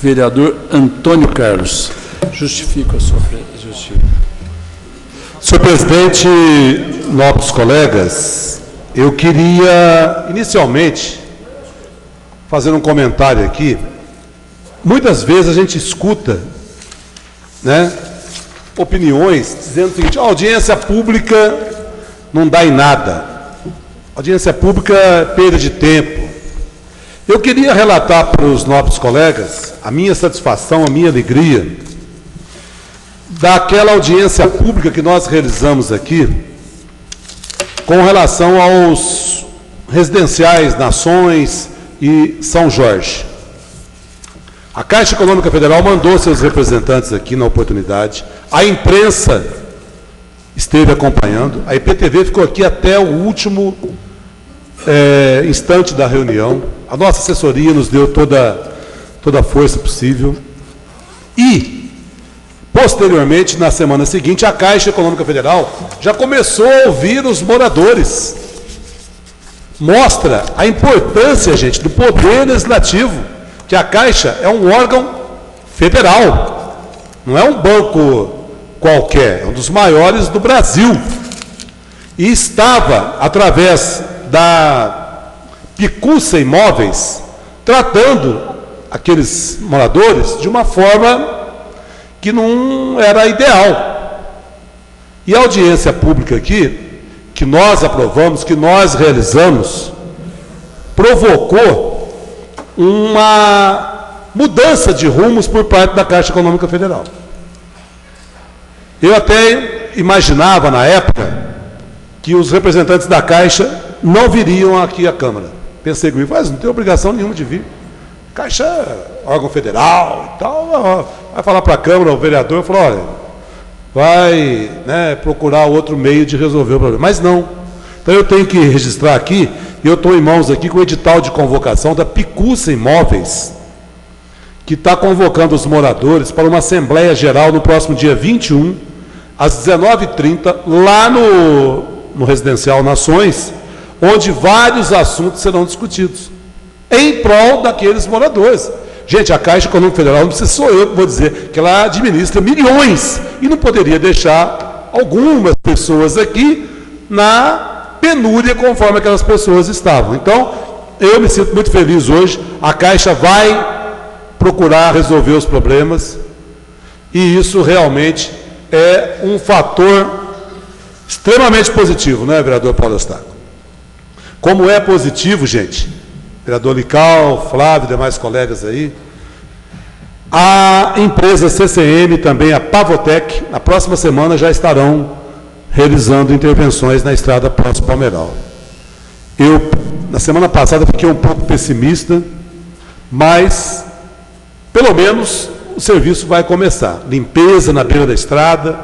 Vereador Antônio Carlos. Justifico a sua presença. Senhor presidente, nobres colegas, eu queria, inicialmente, fazer um comentário aqui. Muitas vezes a gente escuta, né, opiniões dizendo o seguinte: a audiência pública não dá em nada, audiência pública é perda de tempo. Eu queria relatar para os nobres colegas a minha satisfação, a minha alegria daquela audiência pública que nós realizamos aqui com relação aos residenciais Nações e São Jorge. A Caixa Econômica Federal mandou seus representantes aqui na oportunidade, a imprensa esteve acompanhando, a IPTV ficou aqui até o último instante da reunião, a nossa assessoria nos deu toda a força possível e, posteriormente, na semana seguinte, a Caixa Econômica Federal já começou a ouvir os moradores. Mostra a importância, gente, do poder legislativo, que a Caixa é um órgão federal, não é um banco qualquer, é um dos maiores do Brasil. E estava, através da Picuça Imóveis, tratando aqueles moradores de uma forma que não era ideal. E a audiência pública aqui, que nós aprovamos, que nós realizamos, provocou uma mudança de rumos por parte da Caixa Econômica Federal. Eu até imaginava, na época, que os representantes da Caixa não viriam aqui à Câmara. Pensei comigo, mas não tem obrigação nenhuma de vir. Caixa é órgão federal e tal, vai falar para a Câmara, o vereador falou, olha, vai, né, procurar outro meio de resolver o problema. Mas não. Então eu tenho que registrar aqui, e eu estou em mãos aqui com o edital de convocação da Picuça Imóveis, que está convocando os moradores para uma Assembleia Geral no próximo dia 21, às 19h30, lá no Residencial Nações, onde vários assuntos serão discutidos, em prol daqueles moradores. Gente, a Caixa Econômica Federal, não precisa sou eu que vou dizer, que ela administra milhões, e não poderia deixar algumas pessoas aqui na penúria conforme aquelas pessoas estavam. Então, eu me sinto muito feliz hoje, a Caixa vai procurar resolver os problemas, e isso realmente é um fator extremamente positivo, não é, vereador Paulo Eustáquio? Como é positivo, gente, vereador Lical, Flávio, demais colegas aí, a empresa CCM, também a Pavotec, na próxima semana já estarão realizando intervenções na estrada Poço-Palmeiral. Eu, na semana passada, fiquei um pouco pessimista, mas, pelo menos, o serviço vai começar. Limpeza na beira da estrada,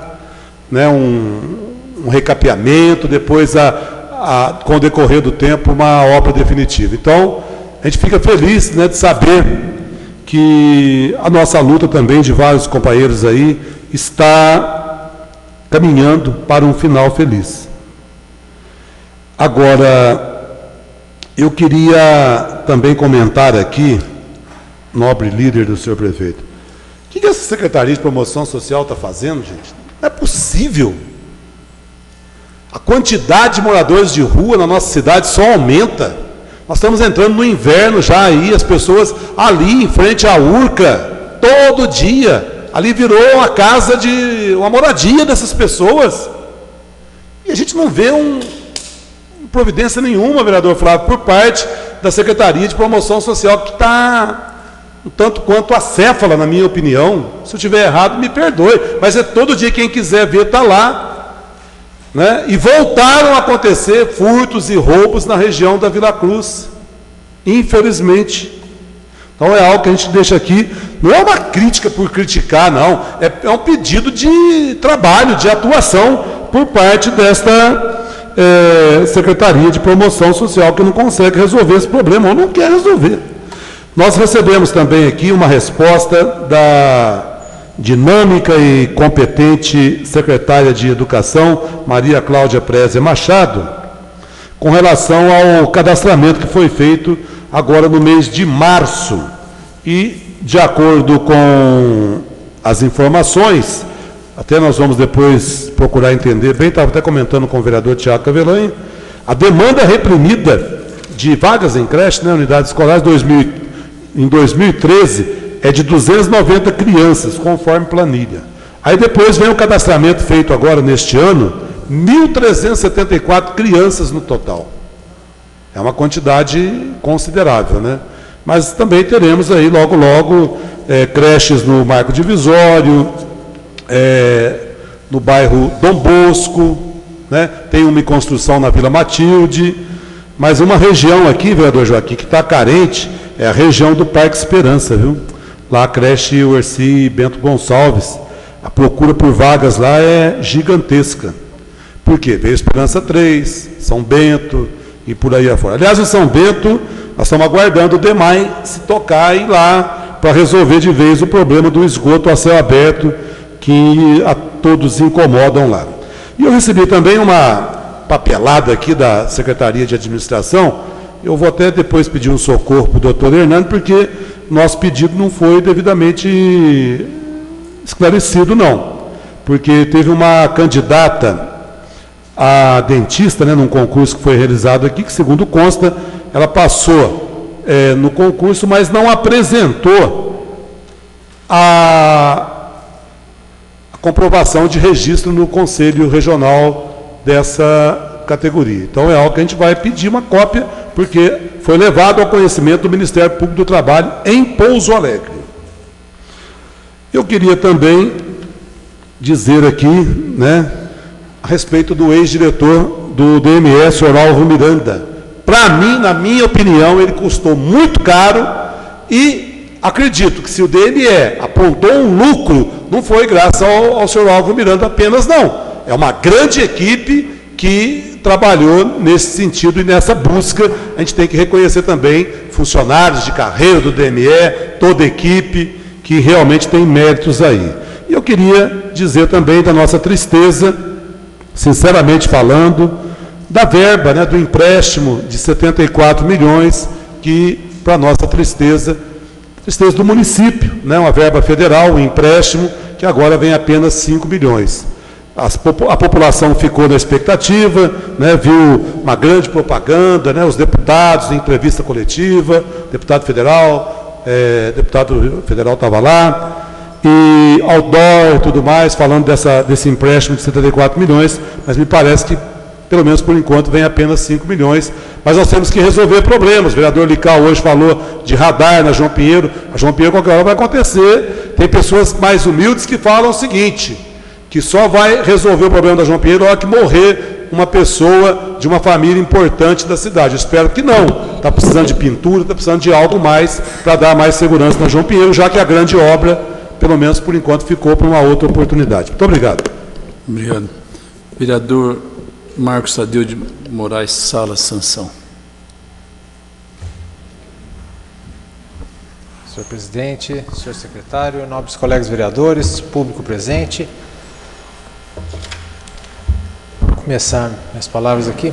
né, um recapeamento, depois, com o decorrer do tempo, uma obra definitiva. Então, a gente fica feliz, né, de saber que a nossa luta também, de vários companheiros aí, está caminhando para um final feliz. Agora, eu queria também comentar aqui, nobre líder do senhor prefeito, o que essa Secretaria de Promoção Social está fazendo, gente? Não é possível. A quantidade de moradores de rua na nossa cidade só aumenta. Nós estamos entrando no inverno já aí, as pessoas ali em frente à Urca, todo dia, ali virou uma casa uma moradia dessas pessoas. E a gente não vê providência nenhuma, vereador Flávio, por parte da Secretaria de Promoção Social, que está um tanto quanto acéfala, na minha opinião. Se eu estiver errado, me perdoe, mas é todo dia, quem quiser ver, está lá. Né? E voltaram a acontecer furtos e roubos na região da Vila Cruz, infelizmente. Então é algo que a gente deixa aqui, não é uma crítica por criticar, não, é um pedido de trabalho, de atuação por parte desta Secretaria de Promoção Social, que não consegue resolver esse problema, ou não quer resolver. Nós recebemos também aqui uma resposta da dinâmica e competente secretária de Educação, Maria Cláudia Prézia Machado, com relação ao cadastramento que foi feito agora no mês de março, E, de acordo com as informações, até nós vamos depois procurar entender bem, estava até comentando com o vereador Tiago Cavelanho, a demanda reprimida de vagas em creche, né, unidades escolares, em 2013, é de 290 crianças, conforme planilha. Aí depois vem o cadastramento feito agora, neste ano, 1.374 crianças no total. É uma quantidade considerável, né? Mas também teremos aí, logo, logo, creches no Marco Divisório, no bairro Dom Bosco, né? Tem uma em construção na Vila Matilde, mas uma região aqui, vereador Joaquim, que está carente, é a região do Parque Esperança, viu? Lá a creche Ursi Bento Gonçalves, a procura por vagas lá é gigantesca. Por quê? Veio Esperança 3, São Bento e por aí afora. Aliás, em São Bento, nós estamos aguardando o DEMAI se tocar e ir lá para resolver de vez o problema do esgoto a céu aberto que a todos incomodam lá. E eu recebi também uma papelada aqui da Secretaria de Administração. Eu vou até depois pedir um socorro para o doutor Hernando, porque nosso pedido não foi devidamente esclarecido, não. Porque teve uma candidata a dentista, né, num concurso que foi realizado aqui, que, segundo consta, ela passou no concurso, mas não apresentou a comprovação de registro no Conselho Regional dessa categoria. Então, é algo que a gente vai pedir uma cópia, porque foi levado ao conhecimento do Ministério Público do Trabalho em Pouso Alegre. Eu queria também dizer aqui, né, a respeito do ex-diretor do DMS, Oralvo Miranda. Para mim, na minha opinião, ele custou muito caro e acredito que se o DME apontou um lucro, não foi graças ao senhor Oralvo Miranda apenas, não. É uma grande equipe que trabalhou nesse sentido e nessa busca. A gente tem que reconhecer também funcionários de carreira do DME, toda a equipe que realmente tem méritos aí. E eu queria dizer também da nossa tristeza, sinceramente falando, da verba, né, do empréstimo de 74 milhões, que, para nossa tristeza do município, né, uma verba federal, um empréstimo, que agora vem apenas 5 milhões. A população ficou na expectativa, né, viu uma grande propaganda, né, os deputados em entrevista coletiva, deputado federal estava lá, e outdoor e tudo mais, falando desse empréstimo de 74 milhões, mas me parece que, pelo menos por enquanto, vem apenas 5 milhões. Mas nós temos que resolver problemas. O vereador Lical hoje falou de radar na João Pinheiro. A João Pinheiro, qualquer hora vai acontecer. Tem pessoas mais humildes que falam o seguinte, que só vai resolver o problema da João Pinheiro na hora que morrer uma pessoa de uma família importante da cidade. Eu espero que não. Está precisando de pintura, está precisando de algo mais para dar mais segurança na João Pinheiro, já que a grande obra, pelo menos por enquanto, ficou para uma outra oportunidade. Muito obrigado. Obrigado. Vereador Marcos Tadeu de Moraes Sala Sansão. Senhor presidente, senhor secretário, nobres colegas vereadores, público presente. Vou começar minhas palavras aqui,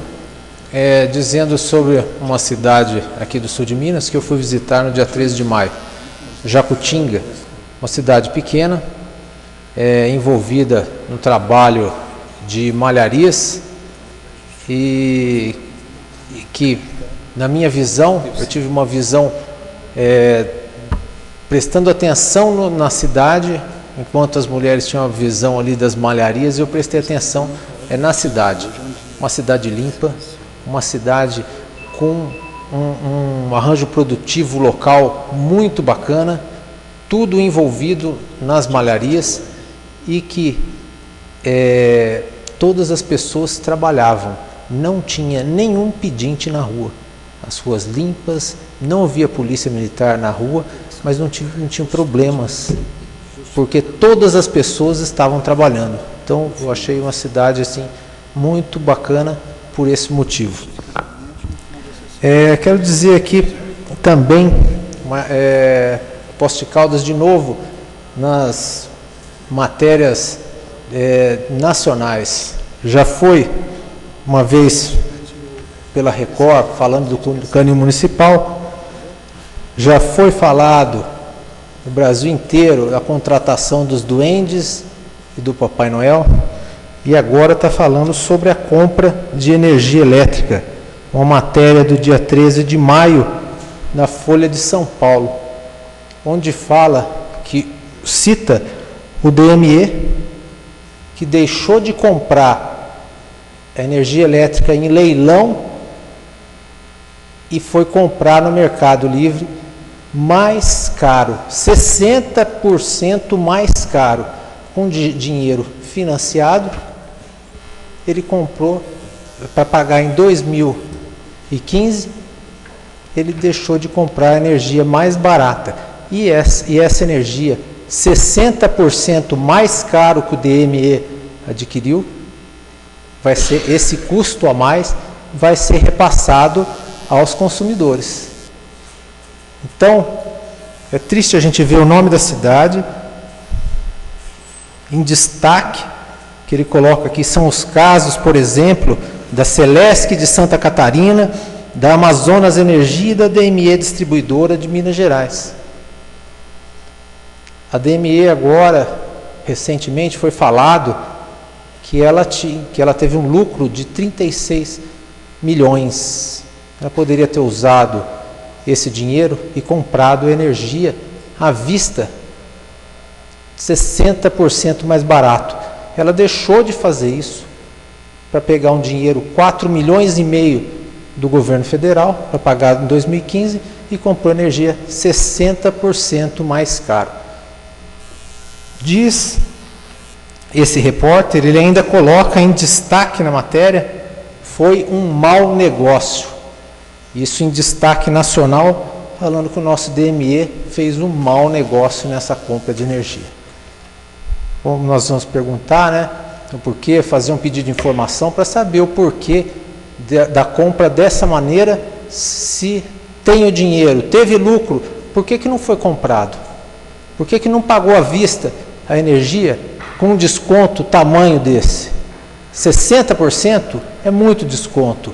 dizendo sobre uma cidade aqui do sul de Minas que eu fui visitar no dia 13 de maio, Jacutinga, uma cidade pequena, envolvida no trabalho de malharias e que, na minha visão, eu tive uma visão prestando atenção na cidade, enquanto as mulheres tinham a visão ali das malharias, eu prestei atenção na cidade. Uma cidade limpa, uma cidade com um arranjo produtivo local muito bacana, tudo envolvido nas malharias e que todas as pessoas trabalhavam. Não tinha nenhum pedinte na rua. As ruas limpas, não havia polícia militar na rua, mas não tinham problemas, porque todas as pessoas estavam trabalhando. Então, eu achei uma cidade assim muito bacana por esse motivo. Quero dizer aqui também, Poços de Caldas de novo, nas matérias nacionais. Já foi uma vez pela Record, falando do cânion municipal, já foi falado no Brasil inteiro, a contratação dos duendes e do Papai Noel, e agora está falando sobre a compra de energia elétrica, uma matéria do dia 13 de maio, na Folha de São Paulo, onde cita o DME, que deixou de comprar a energia elétrica em leilão e foi comprar no Mercado Livre mais caro, 60% mais caro, com dinheiro financiado. Ele comprou para pagar em 2015, ele deixou de comprar a energia mais barata. E essa energia, 60% mais caro que o DME adquiriu, vai ser, esse custo a mais vai ser repassado aos consumidores. Então, é triste a gente ver o nome da cidade em destaque, que ele coloca aqui, são os casos, por exemplo, da Celesc de Santa Catarina, da Amazonas Energia e da DME Distribuidora de Minas Gerais. A DME agora, recentemente, foi falado que ela teve um lucro de 36 milhões. Ela poderia ter usado esse dinheiro e comprado energia à vista, 60% mais barato. Ela deixou de fazer isso para pegar um dinheiro, 4,5 milhões do governo federal, para pagar em 2015, e comprou energia 60% mais caro. Diz esse repórter, ele ainda coloca em destaque na matéria, foi um mau negócio. Isso em destaque nacional, falando que o nosso DME fez um mau negócio nessa compra de energia. Bom, nós vamos perguntar, né, o porquê, fazer um pedido de informação para saber o porquê da compra dessa maneira. Se tem o dinheiro, teve lucro, por que não foi comprado? Por que não pagou à vista a energia com um desconto tamanho desse? 60% é muito desconto.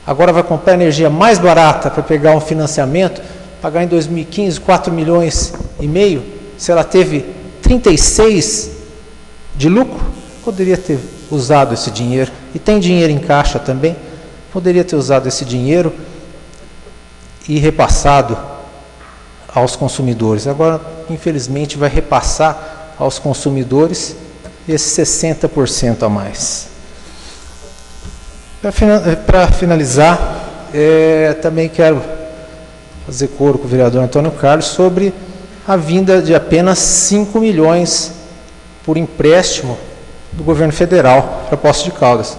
Agora vai comprar energia mais barata para pegar um financiamento, pagar em 2015 4,5 milhões, se ela teve 36 de lucro, poderia ter usado esse dinheiro, e tem dinheiro em caixa também, poderia ter usado esse dinheiro e repassado aos consumidores. Agora, infelizmente, vai repassar aos consumidores esse 60% a mais. Para finalizar, também quero fazer coro com o vereador Antônio Carlos sobre a vinda de apenas 5 milhões por empréstimo do governo federal para Poços de Caldas.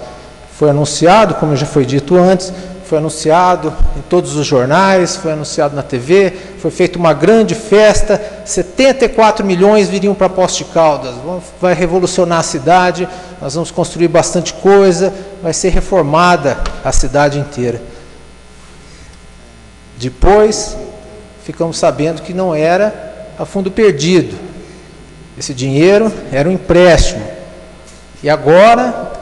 Foi anunciado, como já foi dito antes, foi anunciado em todos os jornais, foi anunciado na TV, foi feita uma grande festa, 74 milhões viriam para Poços de Caldas, vai revolucionar a cidade, nós vamos construir bastante coisa, vai ser reformada a cidade inteira. Depois, ficamos sabendo que não era a fundo perdido, esse dinheiro era um empréstimo, e agora,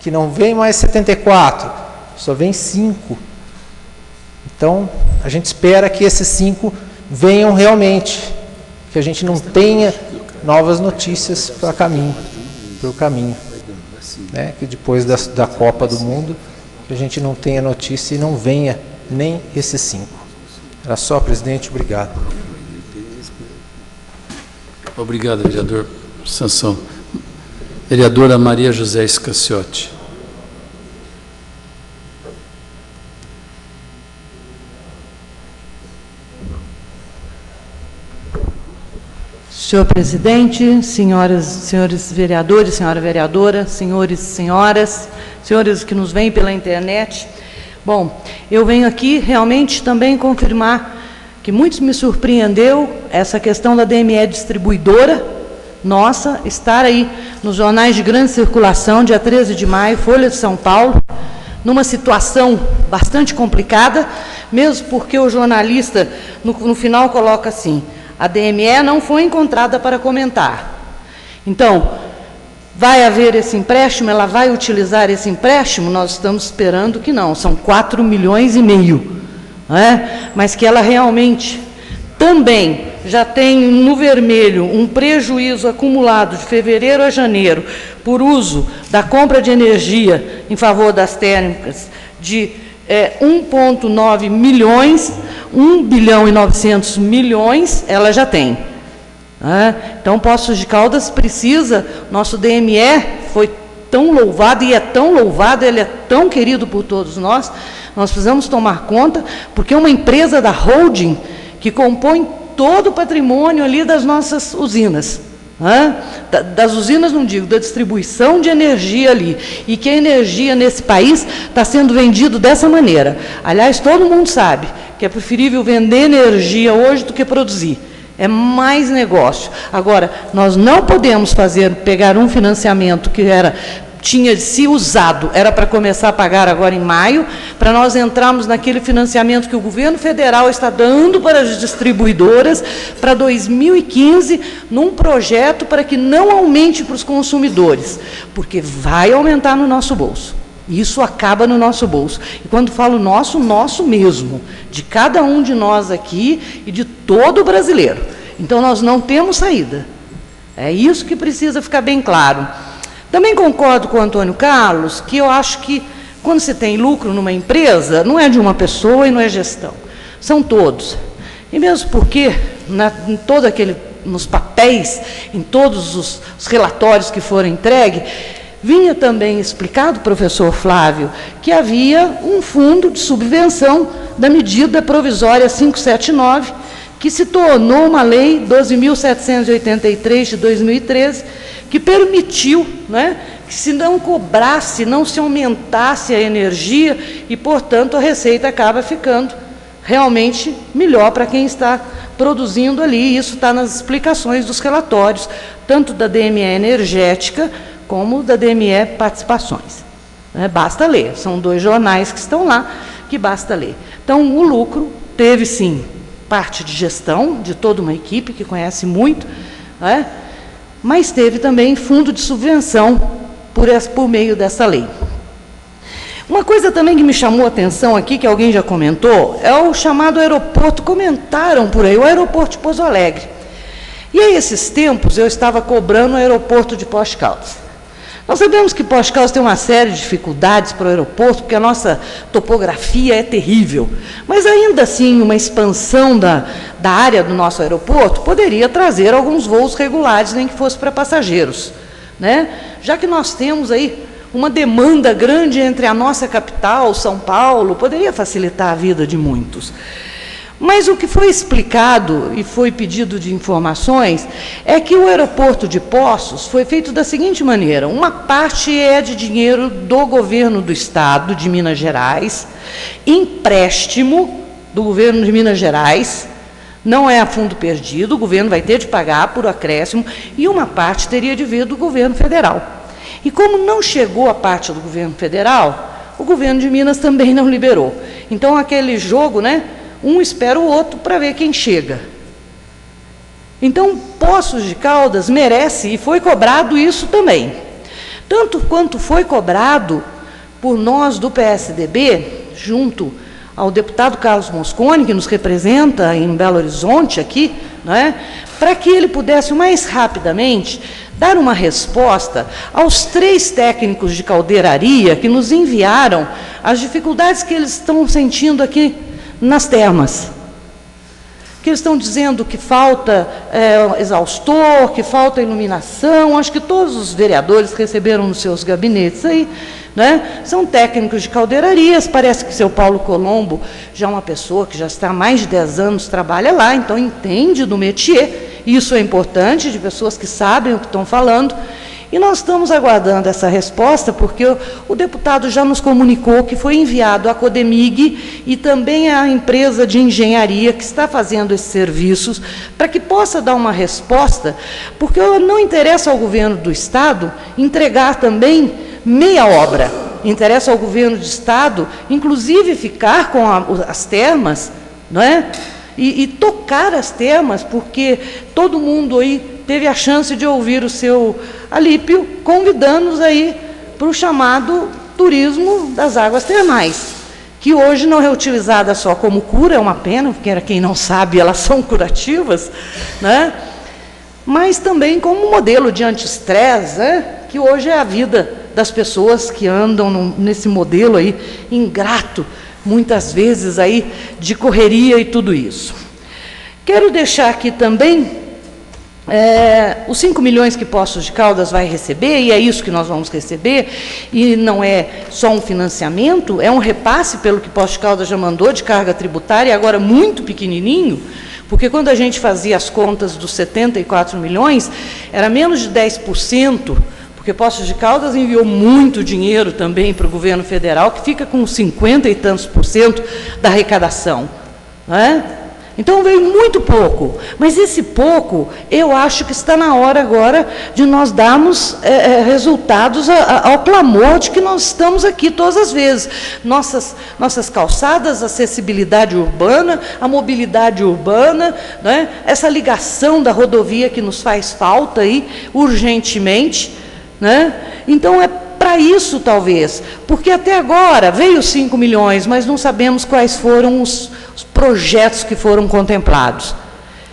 que não vem mais 74, só vem 5. Então, a gente espera que esses 5 venham realmente, que a gente não tenha novas notícias para o caminho, né? Que depois da Copa do Mundo, que a gente não tenha notícia e não venha nem esses 5. Era só, presidente, obrigado. Obrigado, vereador Sansão. Vereadora Maria José Escaciotti. Senhor presidente, senhores vereadores, senhora vereadora, senhores e senhoras, senhores que nos veem pela internet. Bom, eu venho aqui realmente também confirmar que muito me surpreendeu essa questão da DME Distribuidora, nossa, estar aí nos jornais de grande circulação, dia 13 de maio, Folha de São Paulo, numa situação bastante complicada, mesmo porque o jornalista, no final, coloca assim: a DME não foi encontrada para comentar. Então, vai haver esse empréstimo, ela vai utilizar esse empréstimo? Nós estamos esperando que não, são 4,5 milhões, não é? Mas que ela realmente Também já tem no vermelho um prejuízo acumulado de fevereiro a janeiro por uso da compra de energia em favor das térmicas de 1,9 milhões, 1 bilhão e 900 milhões, ela já tem. Então, Poços de Caldas precisa, nosso DME foi tão louvado, e é tão louvado, ele é tão querido por todos nós precisamos tomar conta, porque é uma empresa da holding que compõe todo o patrimônio ali das nossas usinas. Das usinas, não digo, da distribuição de energia ali, e que a energia nesse país está sendo vendido dessa maneira. Aliás, todo mundo sabe que é preferível vender energia hoje do que produzir. É mais negócio. Agora, nós não podemos pegar um financiamento que tinha se usado, era para começar a pagar agora em maio, para nós entrarmos naquele financiamento que o governo federal está dando para as distribuidoras para 2015, num projeto para que não aumente para os consumidores, porque vai aumentar no nosso bolso. Isso acaba no nosso bolso. E quando falo nosso, nosso mesmo, de cada um de nós aqui e de todo brasileiro. Então, nós não temos saída. É isso que precisa ficar bem claro. Também concordo com o Antônio Carlos, que eu acho que, quando você tem lucro numa empresa, não é de uma pessoa e não é gestão. São todos. E mesmo porque, nos papéis, em todos os relatórios que foram entregues, vinha também explicado, professor Flávio, que havia um fundo de subvenção da medida provisória 579, que se tornou uma lei 12.783 de 2013, que permitiu, que se não cobrasse, não se aumentasse a energia e, portanto, a receita acaba ficando realmente melhor para quem está produzindo ali. Isso está nas explicações dos relatórios, tanto da DME Energética como da DME Participações. Basta ler, são 2 jornais que estão lá, que basta ler. Então, o lucro teve, sim, parte de gestão, de toda uma equipe que conhece muito, mas teve também fundo de subvenção por meio dessa lei. Uma coisa também que me chamou a atenção aqui, que alguém já comentou, é o chamado aeroporto, comentaram por aí, o aeroporto de Pouso Alegre. E aí, esses tempos, eu estava cobrando o aeroporto de Poços de Caldas. Nós sabemos que Poços de Caldas tem uma série de dificuldades para o aeroporto, porque a nossa topografia é terrível. Mas, ainda assim, uma expansão da área do nosso aeroporto poderia trazer alguns voos regulares, nem que fosse para passageiros. Já que nós temos aí uma demanda grande entre a nossa capital, São Paulo, poderia facilitar a vida de muitos. Mas o que foi explicado e foi pedido de informações é que o aeroporto de Poços foi feito da seguinte maneira: uma parte é de dinheiro do governo do estado de Minas Gerais, empréstimo do governo de Minas Gerais, não é a fundo perdido, o governo vai ter de pagar por acréscimo, e uma parte teria de vir do governo federal. E como não chegou a parte do governo federal, o governo de Minas também não liberou. Então, aquele jogo, um espera o outro para ver quem chega. Então, Poços de Caldas merece, e foi cobrado isso também. Tanto quanto foi cobrado por nós do PSDB, junto ao deputado Carlos Mosconi, que nos representa em Belo Horizonte aqui, para que ele pudesse mais rapidamente dar uma resposta aos 3 técnicos de caldeiraria que nos enviaram as dificuldades que eles estão sentindo aqui nas termas. Que eles estão dizendo que falta exaustor, que falta iluminação. Acho que todos os vereadores receberam nos seus gabinetes aí, são técnicos de caldeirarias. Parece que o seu Paulo Colombo já é uma pessoa que já está há mais de 10 anos, trabalha lá, então entende do métier. Isso é importante, de pessoas que sabem o que estão falando. E nós estamos aguardando essa resposta, porque o deputado já nos comunicou que foi enviado à Codemig e também à empresa de engenharia que está fazendo esses serviços, para que possa dar uma resposta, porque não interessa ao governo do Estado entregar também meia obra. Interessa ao governo do Estado, inclusive, ficar com as termas, e tocar as termas, porque todo mundo aí teve a chance de ouvir o seu Alípio, convidando-nos aí para o chamado turismo das águas termais, que hoje não é utilizada só como cura, é uma pena, porque quem não sabe, elas são curativas, né? Mas também como modelo de anti-estresse, né? Que hoje é a vida das pessoas que andam nesse modelo aí ingrato, muitas vezes aí de correria e tudo isso. Quero deixar aqui também os 5 milhões que Poços de Caldas vai receber, e é isso que nós vamos receber, e não é só um financiamento, é um repasse, pelo que Poços de Caldas já mandou, de carga tributária, agora muito pequenininho, porque quando a gente fazia as contas dos 74 milhões, era menos de 10%, porque Poços de Caldas enviou muito dinheiro também para o governo federal, que fica com 50 e tantos % da arrecadação, não é? Então veio muito pouco, mas esse pouco, eu acho que está na hora agora de nós darmos resultados ao clamor de que nós estamos aqui todas as vezes. Nossas calçadas, acessibilidade urbana, a mobilidade urbana, né? Essa ligação da rodovia que nos faz falta aí, urgentemente, né? Então é para isso, talvez, porque até agora veio 5 milhões, mas não sabemos quais foram os projetos que foram contemplados.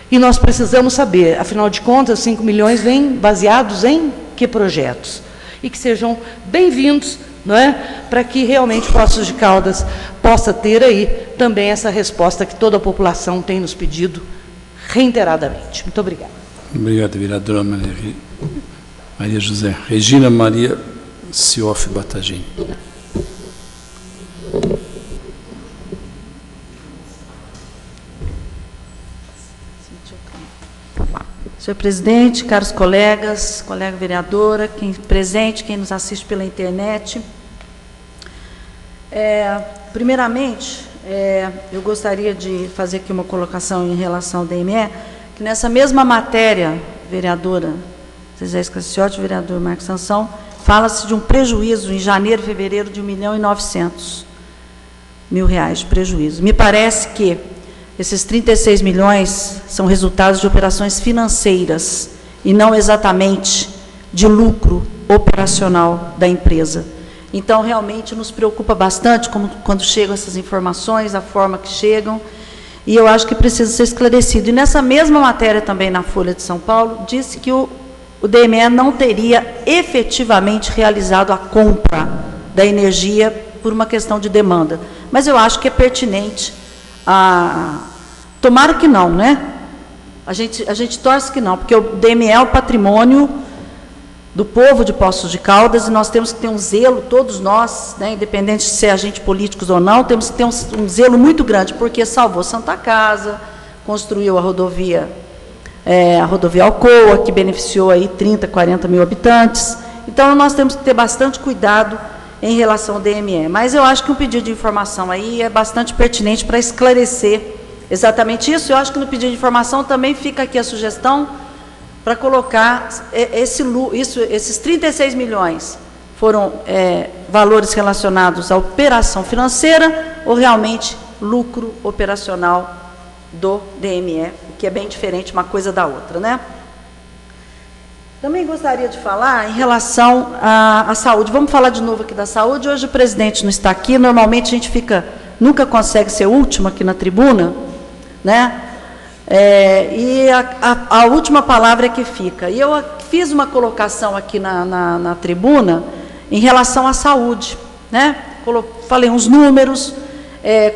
E nós precisamos saber, afinal de contas, 5 milhões vêm baseados em que projetos? E que sejam bem-vindos, não é? Para que realmente Poços de Caldas possa ter aí também essa resposta que toda a população tem nos pedido reiteradamente. Muito obrigada. Obrigado, vereadora Maria José. Regina Maria Siof Batagim. Senhor presidente, caros colegas, colega vereadora, quem presente, quem nos assiste pela internet. Primeiramente, eu gostaria de fazer aqui uma colocação em relação ao DME, que nessa mesma matéria, vereadora Zezé Scaciotti, vereador Marcos Sansão, fala-se de um prejuízo em janeiro e fevereiro de R$1.900.000 de prejuízo. Me parece que esses 36 milhões são resultados de operações financeiras e não exatamente de lucro operacional da empresa. Então, realmente nos preocupa bastante quando chegam essas informações, a forma que chegam, e eu acho que precisa ser esclarecido. E nessa mesma matéria também na Folha de São Paulo, disse que o DME não teria efetivamente realizado a compra da energia por uma questão de demanda. Mas eu acho que é pertinente, tomara que não, né? A gente torce que não, porque o DME é o patrimônio do povo de Poços de Caldas, e nós temos que ter um zelo, todos nós, né, independente de ser agentes políticos ou não, temos que ter um zelo muito grande, porque salvou Santa Casa, construiu a rodovia Alcoa, que beneficiou aí 30, 40 mil habitantes. Então, nós temos que ter bastante cuidado em relação ao DME. Mas eu acho que um pedido de informação aí é bastante pertinente para esclarecer exatamente isso. Eu acho que no pedido de informação também fica aqui a sugestão para colocar esses 36 milhões foram valores relacionados à operação financeira ou realmente lucro operacional do DME, que é bem diferente uma coisa da outra, né? Também gostaria de falar em relação à saúde. Vamos falar de novo aqui da saúde. Hoje o presidente não está aqui, normalmente a gente nunca consegue ser último aqui na tribuna, né? E a última palavra é que fica. E eu fiz uma colocação aqui na tribuna em relação à saúde, né? Falei uns números,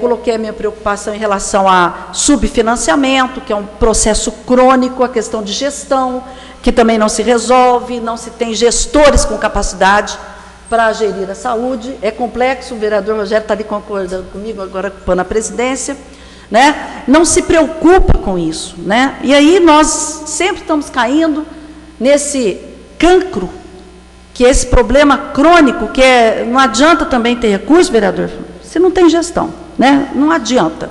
coloquei a minha preocupação em relação a subfinanciamento, que é um processo crônico, a questão de gestão, que também não se resolve, não se tem gestores com capacidade para gerir a saúde. É complexo, o vereador Rogério está ali concordando comigo, agora ocupando a presidência, né? Não se preocupa com isso, né? E aí nós sempre estamos caindo nesse cancro, que é esse problema crônico, que não adianta também ter recurso, vereador, se não tem gestão, né? Não adianta.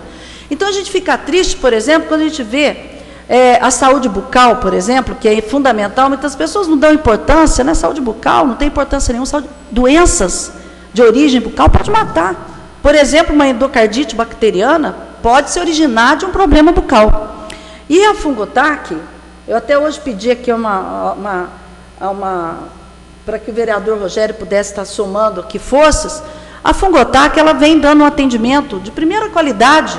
Então a gente fica triste, por exemplo, quando a gente vê a saúde bucal, por exemplo, que é fundamental, muitas pessoas não dão importância, né? Saúde bucal não tem importância nenhuma, doenças de origem bucal pode matar. Por exemplo, uma endocardite bacteriana pode se originar de um problema bucal. E a Fungotac, eu até hoje pedi aqui para que o vereador Rogério pudesse estar somando aqui forças, A Fungotac, ela vem dando um atendimento de primeira qualidade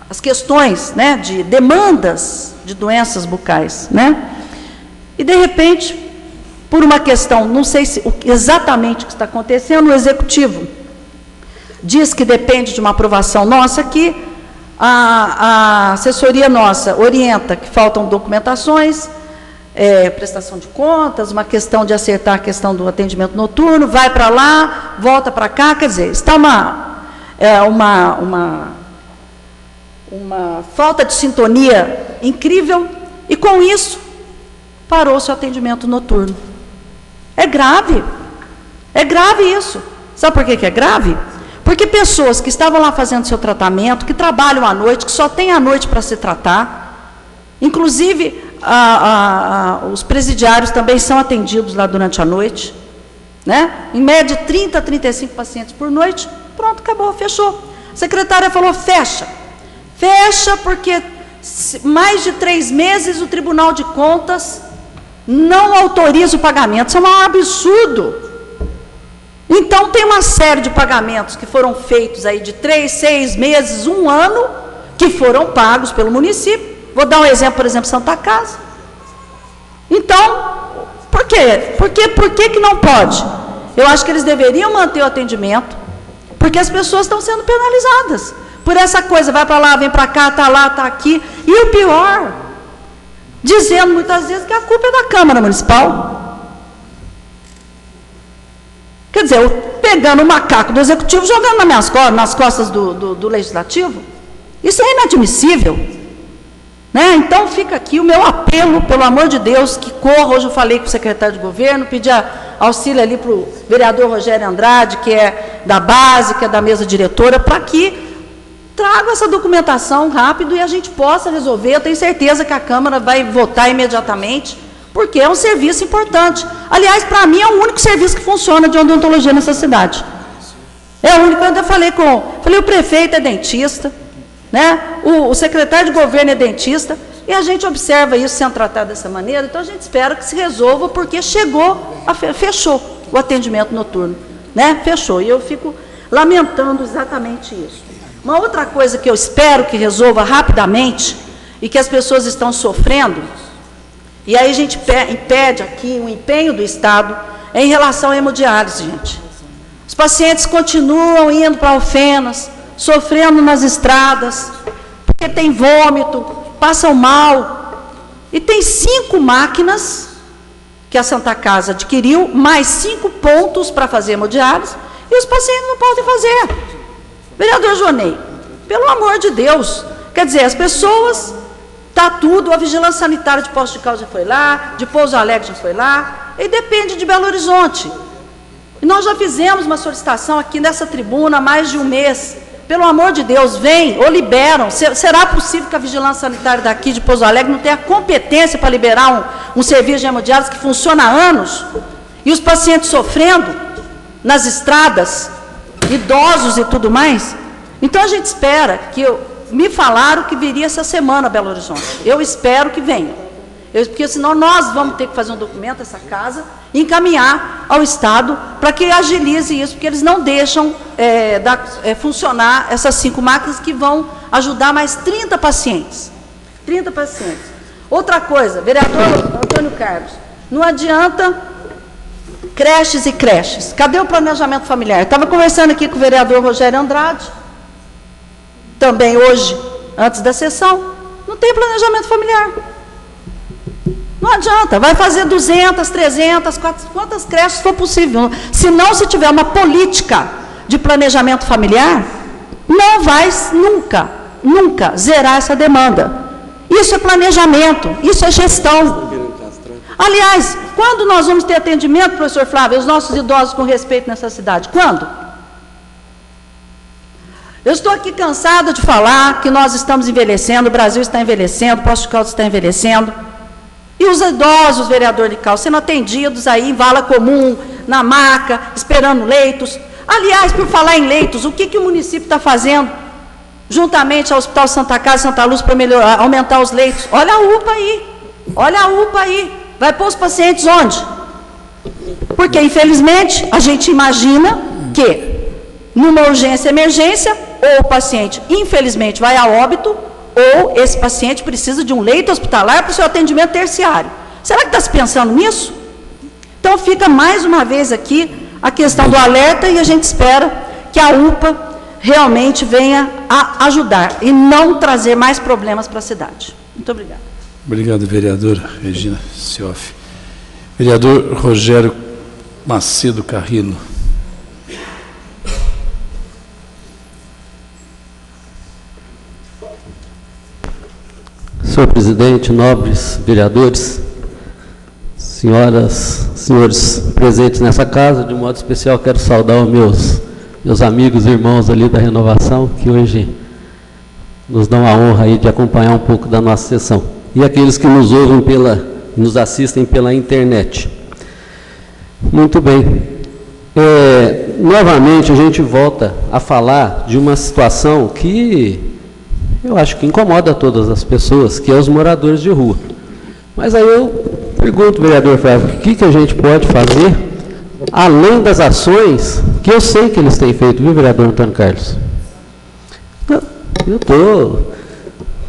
as questões, né, de demandas de doenças bucais, né? E, de repente, por uma questão, não sei se exatamente o que está acontecendo, o Executivo diz que depende de uma aprovação nossa aqui, a assessoria nossa orienta que faltam documentações, prestação de contas, uma questão de acertar a questão do atendimento noturno, vai para lá, volta para cá, quer dizer, está uma falta de sintonia incrível, e com isso parou o seu atendimento noturno. É grave isso. Sabe por que é grave? Porque pessoas que estavam lá fazendo seu tratamento, que trabalham à noite, que só tem a noite para se tratar, inclusive os presidiários também são atendidos lá durante a noite, né? Em média 30 a 35 pacientes por noite, pronto, acabou, fechou. A secretária falou, fecha porque mais de 3 meses o Tribunal de Contas não autoriza o pagamento. Isso é um absurdo. Então, tem uma série de pagamentos que foram feitos aí de 3, 6 meses, 1 ano, que foram pagos pelo município. Vou dar um exemplo, por exemplo, Santa Casa. Então, por quê? Por que que não pode? Eu acho que eles deveriam manter o atendimento, porque as pessoas estão sendo penalizadas por essa coisa, vai para lá, vem para cá, está lá, está aqui. E o pior, dizendo muitas vezes que a culpa é da Câmara Municipal. Quer dizer, eu pegando o macaco do Executivo, jogando nas costas do Legislativo. Isso é inadmissível. Né? Então, fica aqui o meu apelo, pelo amor de Deus, que corra. Hoje eu falei com o secretário de Governo, pedi auxílio ali para o vereador Rogério Andrade, que é da base, que é da mesa diretora, para que traga essa documentação rápido e a gente possa resolver. Eu tenho certeza que a Câmara vai votar imediatamente, porque é um serviço importante. Aliás, para mim, é o único serviço que funciona de odontologia nessa cidade. É o único. Eu ainda falei o prefeito é dentista, né? O secretário de governo é dentista, e a gente observa isso sendo tratado dessa maneira. Então, a gente espera que se resolva, porque fechou o atendimento noturno, né? Fechou. E eu fico lamentando exatamente isso. Uma outra coisa que eu espero que resolva rapidamente, e que as pessoas estão sofrendo, e aí a gente pede aqui um empenho do Estado, é em relação à hemodiálise, gente. Os pacientes continuam indo para Alfenas, sofrendo nas estradas, porque tem vômito, passam mal. E tem 5 máquinas que a Santa Casa adquiriu, mais 5 pontos para fazer hemodiálise, e os pacientes não podem fazer. Vereador Jonei, pelo amor de Deus, quer dizer, as pessoas, está tudo, a Vigilância Sanitária de Poços de Caldas já foi lá, de Pouso Alegre já foi lá, e depende de Belo Horizonte. E nós já fizemos uma solicitação aqui nessa tribuna há mais de 1 mês. Pelo amor de Deus, vem ou liberam. Será possível que a Vigilância Sanitária daqui de Pouso Alegre não tenha competência para liberar um serviço de hemodiálise que funciona há anos, e os pacientes sofrendo nas estradas, idosos e tudo mais? Então, a gente espera me falaram que viria essa semana a Belo Horizonte. Eu espero que venha. Porque senão nós vamos ter que fazer um documento, essa casa, e encaminhar ao Estado para que agilize isso, porque eles não deixam funcionar essas 5 máquinas que vão ajudar mais 30 pacientes. 30 pacientes. Outra coisa, vereador Antônio Carlos, não adianta creches e creches. Cadê o planejamento familiar? Estava conversando aqui com o vereador Rogério Andrade, também hoje, antes da sessão, não tem planejamento familiar. Não adianta, vai fazer 200, 300, 400, quantas creches for possível. Se não se tiver uma política de planejamento familiar, não vai nunca zerar essa demanda. Isso é planejamento, isso é gestão. Aliás, quando nós vamos ter atendimento, professor Flávio, os nossos idosos com respeito nessa cidade? Quando? Eu estou aqui cansada de falar que nós estamos envelhecendo, o Brasil está envelhecendo, o Poços de Caldas está envelhecendo, e os idosos, vereador de Caldas, sendo atendidos aí em vala comum, na maca, esperando leitos. Aliás, por falar em leitos, o que o município está fazendo, juntamente ao Hospital Santa Casa e Santa Luz, para melhorar, aumentar os leitos? Olha a UPA aí, vai pôr os pacientes onde? Porque, infelizmente, a gente imagina que, numa urgência, emergência, ou o paciente, infelizmente, vai a óbito, ou esse paciente precisa de um leito hospitalar para o seu atendimento terciário. Será que está se pensando nisso? Então, fica mais uma vez aqui a questão do alerta e a gente espera que a UPA realmente venha a ajudar e não trazer mais problemas para a cidade. Muito obrigada. Obrigado, vereadora Regina Cioff. Vereador Rogério Macedo Carrillo. Senhor presidente, nobres vereadores, senhoras, senhores presentes nessa casa, de modo especial quero saudar os meus amigos e irmãos ali da Renovação, que hoje nos dão a honra aí de acompanhar um pouco da nossa sessão. E aqueles que nos ouvem nos assistem pela internet. Muito bem. Novamente a gente volta a falar de uma situação que eu acho que incomoda todas as pessoas, que é os moradores de rua. Mas aí eu pergunto, vereador Flávio, o que a gente pode fazer, além das ações que eu sei que eles têm feito, viu, vereador Antônio Carlos? Eu estou...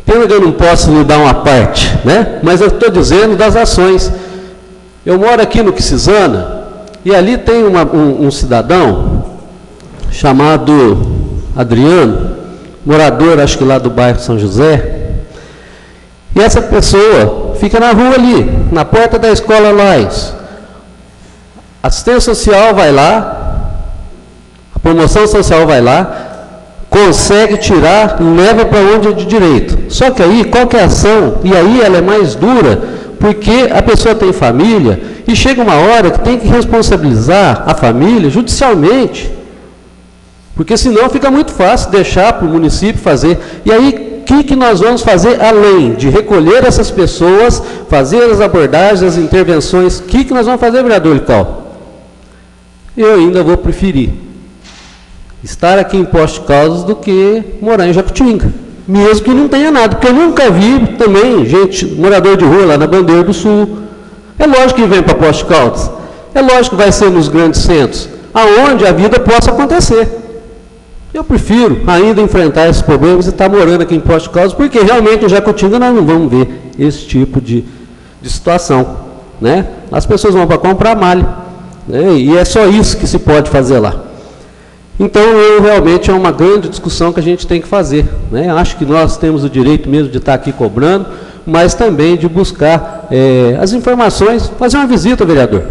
Pena que eu não posso lhe dar uma parte, né? Mas eu estou dizendo das ações. Eu moro aqui no Quisizana, e ali tem um cidadão chamado Adriano, morador, acho que lá do bairro São José, e essa pessoa fica na rua ali, na porta da escola Lais. A assistência social vai lá, a promoção social vai lá, consegue tirar e leva para onde é de direito. Só que aí, qual que é a ação? E aí ela é mais dura, porque a pessoa tem família, e chega uma hora que tem que responsabilizar a família judicialmente. Porque senão fica muito fácil deixar para o município fazer. E aí, o que nós vamos fazer além de recolher essas pessoas, fazer as abordagens, as intervenções? O que nós vamos fazer, vereador Lical? Eu ainda vou preferir estar aqui em Posto de Caldas do que morar em Jacutinga, mesmo que não tenha nada, porque eu nunca vi também gente, morador de rua lá na Bandeira do Sul. É lógico que vem para Posto de Caldas, é lógico que vai ser nos grandes centros, aonde a vida possa acontecer. Eu prefiro ainda enfrentar esses problemas e estar morando aqui em Posto de Caldas, porque realmente em Jacutinga nós não vamos ver esse tipo de situação, né? As pessoas vão para comprar malha, né? E é só isso que se pode fazer lá. Então, realmente é uma grande discussão que a gente tem que fazer, né? Acho que nós temos o direito mesmo de estar aqui cobrando, mas também de buscar as informações, fazer uma visita, vereador,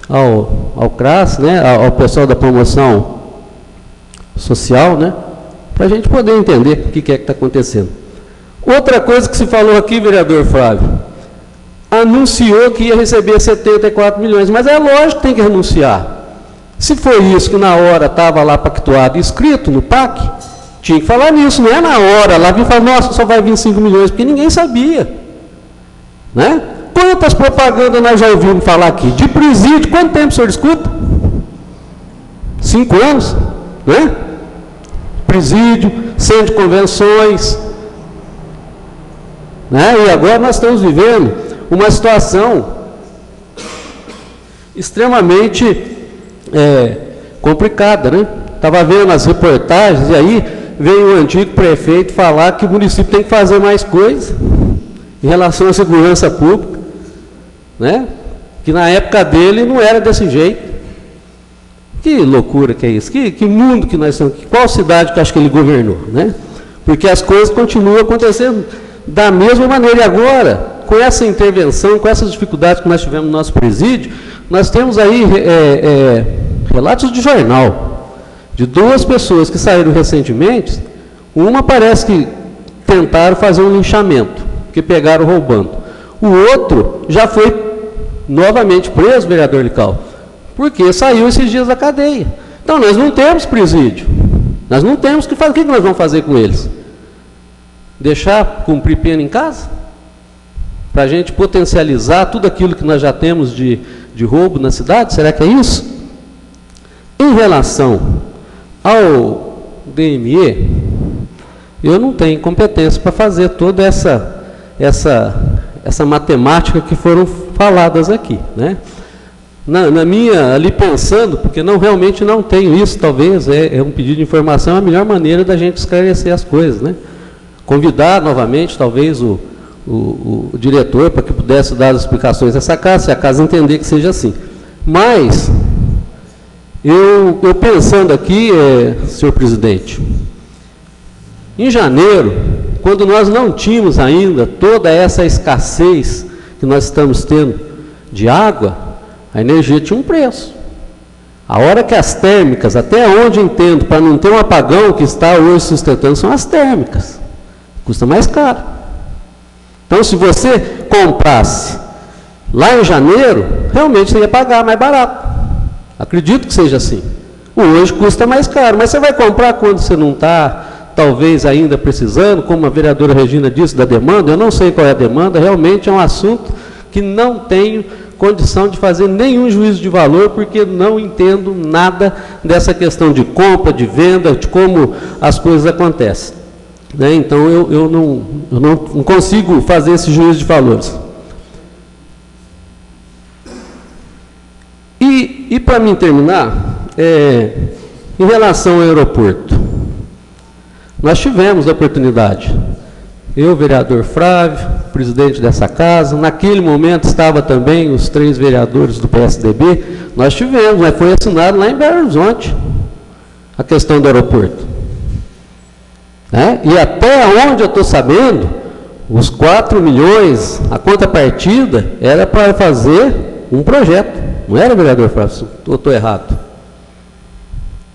ao CRAS, né? Ao pessoal da promoção social, né? Para a gente poder entender o que é que está acontecendo. Outra coisa que se falou aqui, vereador Flávio, anunciou que ia receber 74 milhões, mas é lógico que tem que renunciar. Se foi isso que na hora estava lá pactuado e escrito no PAC, tinha que falar nisso, não é na hora, lá vir falar, nossa, só vai vir 5 milhões, porque ninguém sabia. Né? Quantas propagandas nós já ouvimos falar aqui? De presídio, quanto tempo o senhor escuta? 5 anos, né? Presídio, centro de convenções. Né? E agora nós estamos vivendo uma situação extremamente complicada, né? Estava vendo as reportagens e aí veio o antigo prefeito falar que o município tem que fazer mais coisa em relação à segurança pública, né? Que na época dele não era desse jeito. Que loucura que é isso? Que mundo que nós estamos? Qual cidade que acho que ele governou, né? Porque as coisas continuam acontecendo da mesma maneira. E agora, com essa intervenção, com essas dificuldades que nós tivemos no nosso presídio, nós temos aí relatos de jornal, de 2 pessoas que saíram recentemente. Uma parece que tentaram fazer um linchamento, que pegaram roubando. O outro já foi novamente preso, vereador Lical, porque saiu esses dias da cadeia. Então nós não temos presídio, nós não temos que fazer. O que nós vamos fazer com eles? Deixar cumprir pena em casa? Para a gente potencializar tudo aquilo que nós já temos de roubo na cidade? Será que é isso? Em relação ao DME, eu não tenho competência para fazer toda essa matemática que foram faladas aqui, né? na minha, ali pensando, porque realmente não tenho isso, talvez, é um pedido de informação, é a melhor maneira da gente esclarecer as coisas, né? Convidar novamente, talvez, o diretor para que pudesse dar as explicações dessa casa, se a casa entender que seja assim. Mas, eu pensando aqui, senhor presidente, em janeiro, quando nós não tínhamos ainda toda essa escassez que nós estamos tendo de água, a energia tinha um preço. A hora que as térmicas, até onde entendo, para não ter um apagão que está hoje sustentando, são as térmicas. Custa mais caro. Então, se você comprasse lá em janeiro, realmente você ia pagar mais barato. Acredito que seja assim. Hoje custa mais caro, mas você vai comprar quando você não está, talvez, ainda precisando, como a vereadora Regina disse, da demanda. Eu não sei qual é a demanda, realmente é um assunto que não tenho condição de fazer nenhum juízo de valor, porque não entendo nada dessa questão de compra, de venda, de como as coisas acontecem. Né? Então, eu não consigo fazer esse juízo de valores. E para mim terminar, em relação ao aeroporto, nós tivemos a oportunidade, eu, vereador Flávio, presidente dessa casa, naquele momento estava também os 3 vereadores do PSDB, nós tivemos, mas foi assinado lá em Belo Horizonte, a questão do aeroporto. Né? E até onde eu estou sabendo, os 4 milhões, a contrapartida, era para fazer um projeto. Não era, vereador Flávio? Ou estou errado?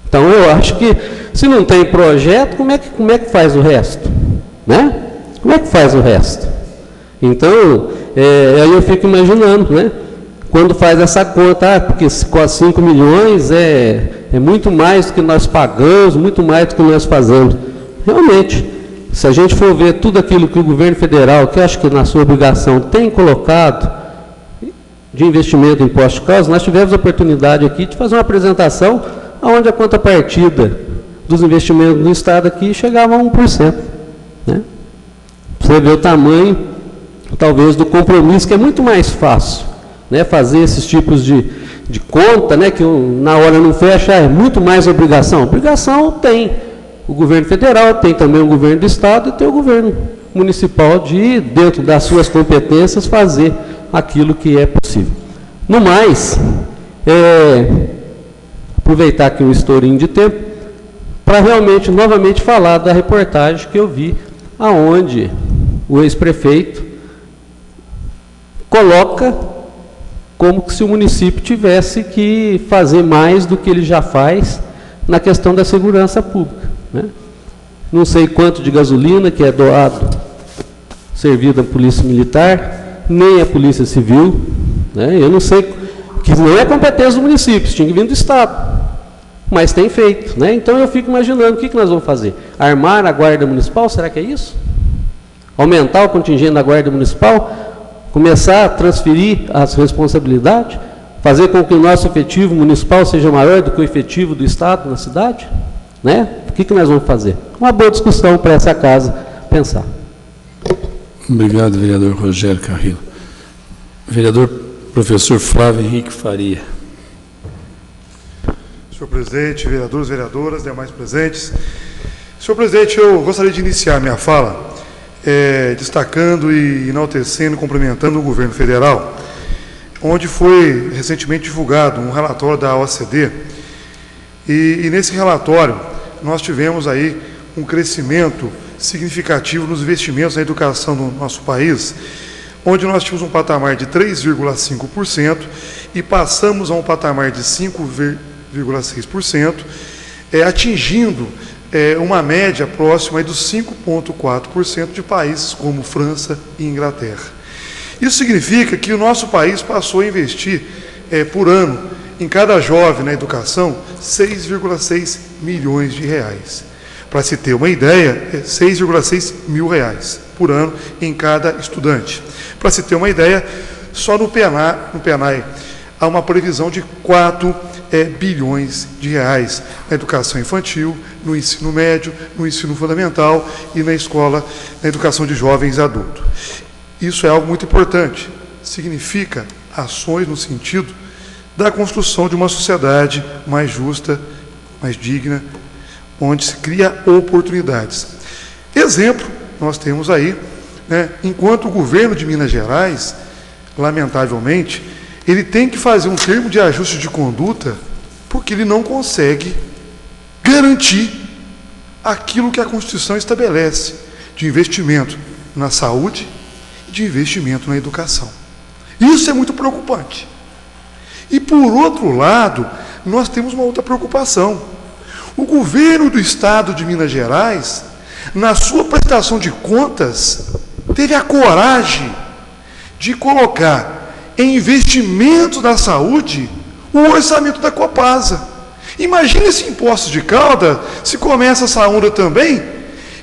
Então, eu acho que, se não tem projeto, como é que faz o resto? Né? Como é que faz o resto? Então, aí eu fico imaginando, né? Quando faz essa conta, porque com 5 milhões é muito mais do que nós pagamos, muito mais do que nós fazemos. Realmente, se a gente for ver tudo aquilo que o governo federal, que eu acho que na sua obrigação tem colocado de investimento em imposto de causa, nós tivemos a oportunidade aqui de fazer uma apresentação onde a contrapartida dos investimentos no Estado aqui chegava a 1%. Né? Você vê o tamanho, talvez, do compromisso, que é muito mais fácil, né, fazer esses tipos de conta, né, que na hora não fecha, é muito mais obrigação. Obrigação tem o governo federal, tem também o governo do Estado e tem o governo municipal de, dentro das suas competências, fazer aquilo que é possível. No mais, aproveitar aqui um estourinho de tempo, para realmente, novamente, falar da reportagem que eu vi, aonde o ex-prefeito coloca como se o município tivesse que fazer mais do que ele já faz na questão da segurança pública. Né? Não sei quanto de gasolina que é doado, servido à Polícia Militar, nem à Polícia Civil. Né? Eu não sei, que não é competência do município, isso tinha que vir do Estado. Mas tem feito. Né? Então eu fico imaginando, o que nós vamos fazer? Armar a Guarda Municipal? Será que é isso? Aumentar o contingente da Guarda Municipal? Começar a transferir as responsabilidades? Fazer com que o nosso efetivo municipal seja maior do que o efetivo do Estado na cidade? Né? O que nós vamos fazer? Uma boa discussão para essa casa pensar. Obrigado, vereador Rogério Carrillo. Vereador professor Flávio Henrique Faria. Senhor presidente, vereadores, vereadoras, demais presentes. Senhor presidente, eu gostaria de iniciar minha fala destacando e enaltecendo, cumprimentando o governo federal, onde foi recentemente divulgado um relatório da OCDE, e nesse relatório nós tivemos aí um crescimento significativo nos investimentos na educação do nosso país, onde nós tínhamos um patamar de 3,5% e passamos a um patamar de 5,6%, atingindo uma média próxima aí dos 5,4% de países como França e Inglaterra. Isso significa que o nosso país passou a investir por ano em cada jovem na educação 6,6 milhões de reais. Para se ter uma ideia, 6,6 mil reais por ano em cada estudante. Para se ter uma ideia, só no PENAI há uma previsão de 4 bilhões de reais na educação infantil, no ensino médio, no ensino fundamental e na escola, na educação de jovens e adultos. Isso é algo muito importante, significa ações no sentido da construção de uma sociedade mais justa, mais digna, onde se cria oportunidades. Exemplo, nós temos aí, né, enquanto o governo de Minas Gerais, lamentavelmente, ele tem que fazer um termo de ajuste de conduta, porque ele não consegue garantir aquilo que a Constituição estabelece, de investimento na saúde e de investimento na educação. Isso é muito preocupante. E, por outro lado, nós temos uma outra preocupação. O governo do Estado de Minas Gerais, na sua prestação de contas, teve a coragem de colocar em investimentos na saúde o orçamento da Copasa. Imagine esse imposto de Caldas, se começa essa onda também,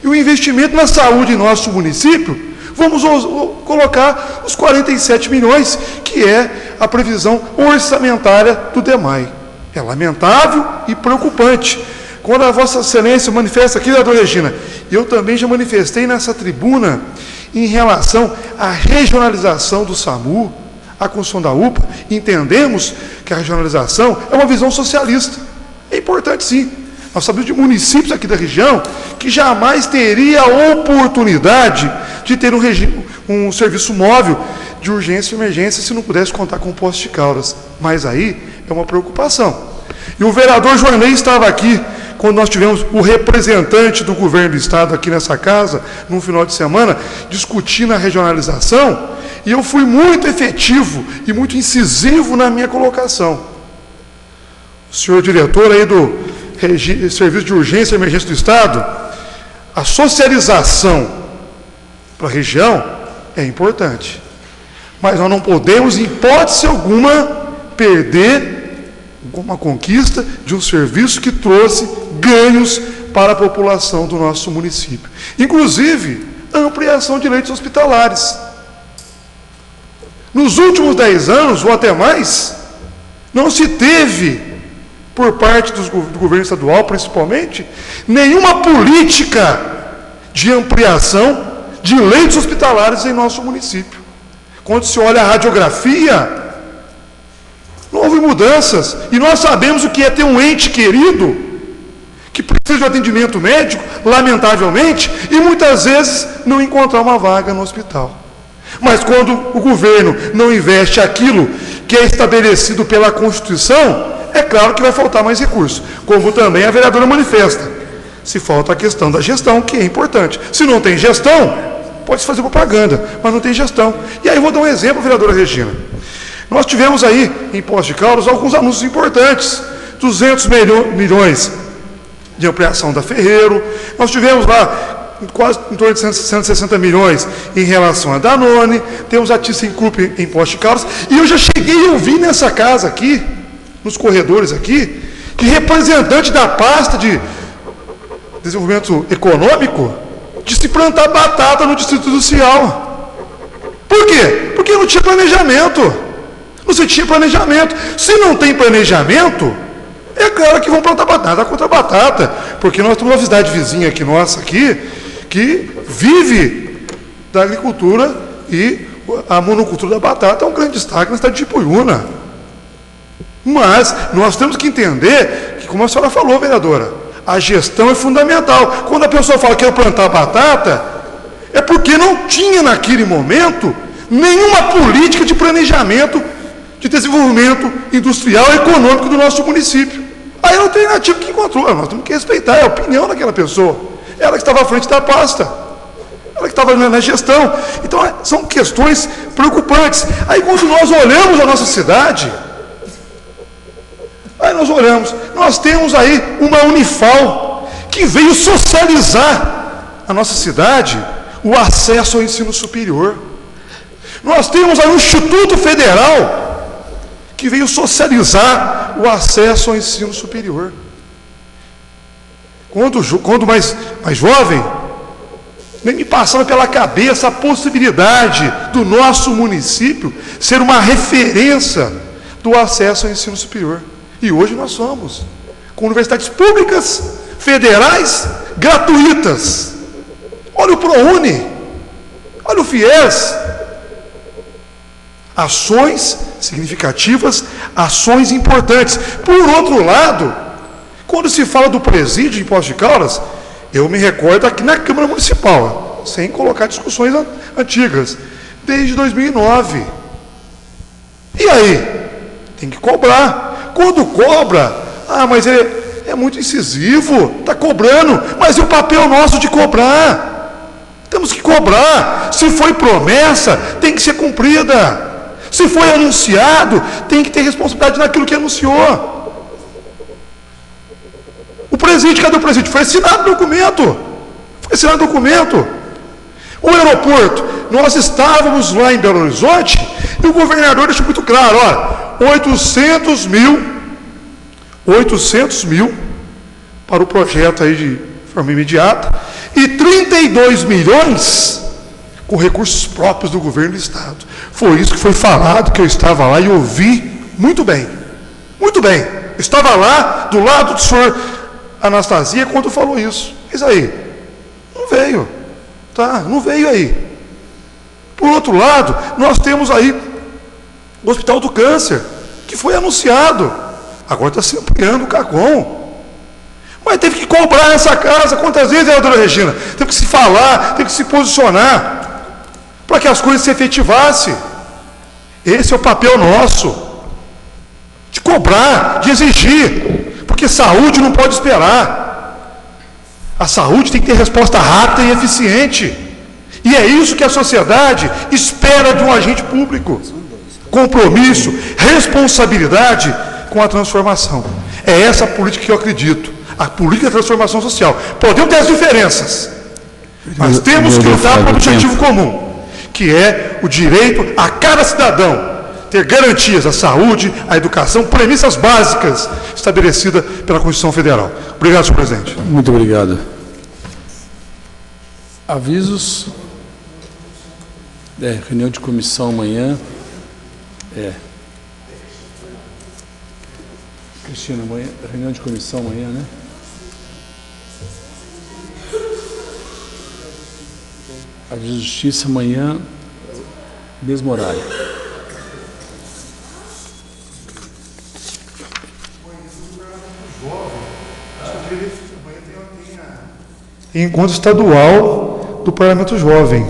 e o investimento na saúde em nosso município, vamos colocar os 47 milhões, que é a previsão orçamentária do DEMAI. É lamentável e preocupante. Quando a Vossa Excelência manifesta aqui, vereadora Regina, eu também já manifestei nessa tribuna em relação à regionalização do SAMU, a construção da UPA, entendemos que a regionalização é uma visão socialista. É importante, sim. Nós sabemos de municípios aqui da região que jamais teria a oportunidade de ter um serviço móvel de urgência e emergência se não pudesse contar com o posto de Caldas. Mas aí é uma preocupação. E o vereador Joanley estava aqui quando nós tivemos o representante do governo do Estado aqui nessa casa, num final de semana, discutindo a regionalização, e eu fui muito efetivo e muito incisivo na minha colocação. O senhor diretor aí do Serviço de Urgência e Emergência do Estado, a socialização para a região é importante, mas nós não podemos, em hipótese alguma, perder uma conquista de um serviço que trouxe ganhos para a população do nosso município. Inclusive, a ampliação de leitos hospitalares. Nos últimos 10 anos, ou até mais, não se teve, por parte do governo estadual, principalmente, nenhuma política de ampliação de leitos hospitalares em nosso município. Quando se olha a radiografia, não houve mudanças. E nós sabemos o que é ter um ente querido que precisa de atendimento médico, lamentavelmente, e muitas vezes não encontrar uma vaga no hospital. Mas quando o governo não investe aquilo que é estabelecido pela Constituição, é claro que vai faltar mais recursos, como também a vereadora manifesta. Se falta a questão da gestão, que é importante. Se não tem gestão, pode-se fazer propaganda, mas não tem gestão. E aí eu vou dar um exemplo, vereadora Regina. Nós tivemos aí, em Poços de Caldas, alguns anúncios importantes. 200 milhões de ampliação da Ferreiro. Nós tivemos lá quase em torno de 160 milhões em relação a Danone. Temos a ThyssenKrupp em Poços de Caldas. E eu já cheguei a ouvir nessa casa aqui, nos corredores aqui, de representante da pasta de desenvolvimento econômico, de se plantar batata no Distrito Industrial. Por quê? Porque não tinha planejamento. Você tinha planejamento. Se não tem planejamento, é claro que vão plantar batata contra batata, porque nós temos uma cidade vizinha aqui, nossa, aqui, que vive da agricultura e a monocultura da batata é um grande destaque na cidade de Ipuiuna. Mas nós temos que entender que, como a senhora falou, vereadora, a gestão é fundamental. Quando a pessoa fala que quer plantar batata, é porque não tinha naquele momento nenhuma política de planejamento de desenvolvimento industrial e econômico do nosso município. Aí é a alternativa que encontrou. Nós temos que respeitar a opinião daquela pessoa. Ela que estava à frente da pasta. Ela que estava na gestão. Então, são questões preocupantes. Aí, quando nós olhamos a nossa cidade, nós temos aí uma Unifal que veio socializar a nossa cidade, o acesso ao ensino superior. Nós temos aí um Instituto Federal que veio socializar o acesso ao ensino superior. Quando mais jovem, nem me passava pela cabeça a possibilidade do nosso município ser uma referência do acesso ao ensino superior. E hoje nós somos, com universidades públicas, federais, gratuitas. Olha o ProUni, olha o FIES. Ações significativas, ações importantes. Por outro lado, quando se fala do presídio de Poços de Caldas, eu me recordo aqui na Câmara Municipal, sem colocar discussões antigas, desde 2009. E aí? Tem que cobrar. Quando cobra, mas é muito incisivo, está cobrando, mas e o papel nosso de cobrar? Temos que cobrar. Se foi promessa, tem que ser cumprida. Se foi anunciado, tem que ter responsabilidade naquilo que anunciou. O presídio, cadê o presídio? Foi assinado o documento. Foi assinado o documento. O aeroporto, nós estávamos lá em Belo Horizonte e o governador deixou muito claro, olha, 800 mil para o projeto aí de forma imediata e 32 milhões com recursos próprios do governo do estado. Foi isso que foi falado, que eu estava lá e ouvi muito bem. Muito bem. Eu estava lá, do lado do senhor Anastasia, quando falou isso. Mas aí, não veio. Tá? Não veio aí. Por outro lado, nós temos aí o Hospital do Câncer, que foi anunciado. Agora está se ampliando o CACOM. Mas teve que cobrar essa casa. Quantas vezes, doutora Regina? Teve que se falar, teve que se posicionar para que as coisas se efetivassem. Esse é o papel nosso, de cobrar, de exigir, porque saúde não pode esperar. A saúde tem que ter resposta rápida e eficiente, e é isso que a sociedade espera de um agente público: compromisso, responsabilidade com a transformação. É essa a política que eu acredito, a política da transformação social. Podemos ter as diferenças, mas temos que lutar para o objetivo comum, que é o direito a cada cidadão ter garantias à saúde, à educação, premissas básicas estabelecidas pela Constituição Federal. Obrigado, senhor presidente. Muito obrigado. Avisos. Reunião de comissão amanhã. Cristina, amanhã, reunião de comissão amanhã, né? A de Justiça amanhã, mesmo horário. Tem encontro estadual do Parlamento Jovem.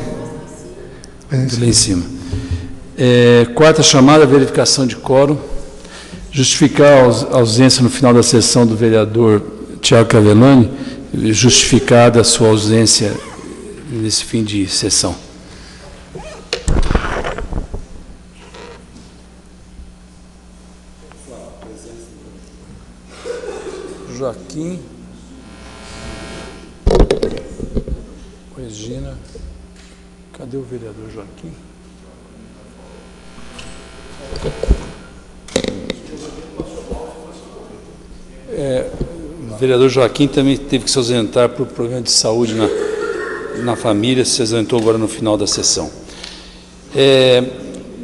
Lá em cima. Quarta chamada, verificação de quórum. Justificar a ausência no final da sessão do vereador Tiago Cavellani, justificada a sua ausência nesse fim de sessão. Joaquim, Regina, cadê o vereador Joaquim? O vereador Joaquim também teve que se ausentar por problema de saúde na família, se ausentou agora no final da sessão.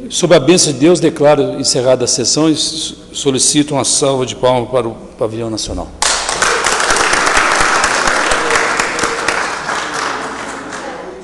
Sob a bênção de Deus, declaro encerrada a sessão e solicito uma salva de palmas para o Pavilhão Nacional.